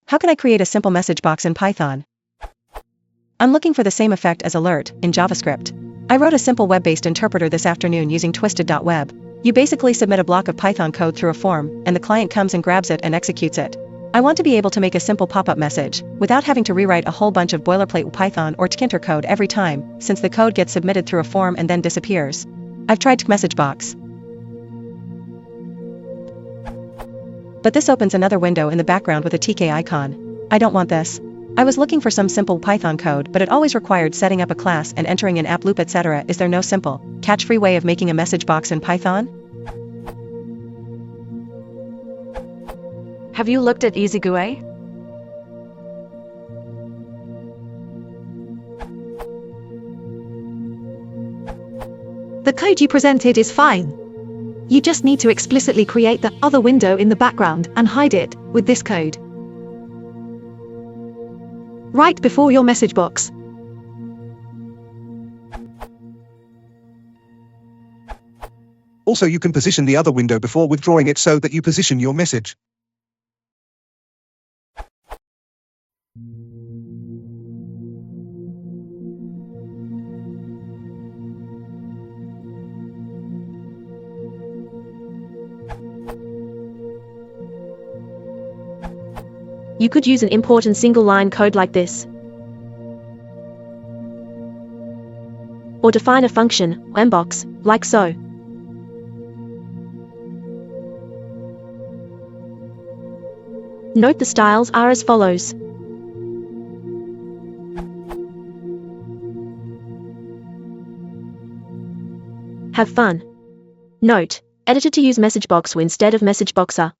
How can I create a simple message box in Python? I'm looking for the same effect as alert in JavaScript. I wrote a simple web-based interpreter this afternoon using twisted.web. You basically submit a block of Python code through a form, and the client comes and grabs it and executes it. I want to be able to make a simple pop-up message, without having to rewrite a whole bunch of boilerplate Python or tkinter code every time, since the code gets submitted through a form and then disappears. I've tried message box, but this opens another window in the background with a tk icon. I don't want this. I was looking for some simple Python code, but it always required setting up a class and entering an app loop, etc. Is there no simple, catch-free way of making a message box in Python? Have you looked at EasyGUI? The code you presented is fine. You just need to explicitly create the other window in the background and hide it with this code right before your message box. Also, you can position the other window before withdrawing it so that you position your message. You could use an important single-line code like this. Or define a function, mbox, like so. Note the styles are as follows. Have fun. Note, edited to use message box instead of message boxer.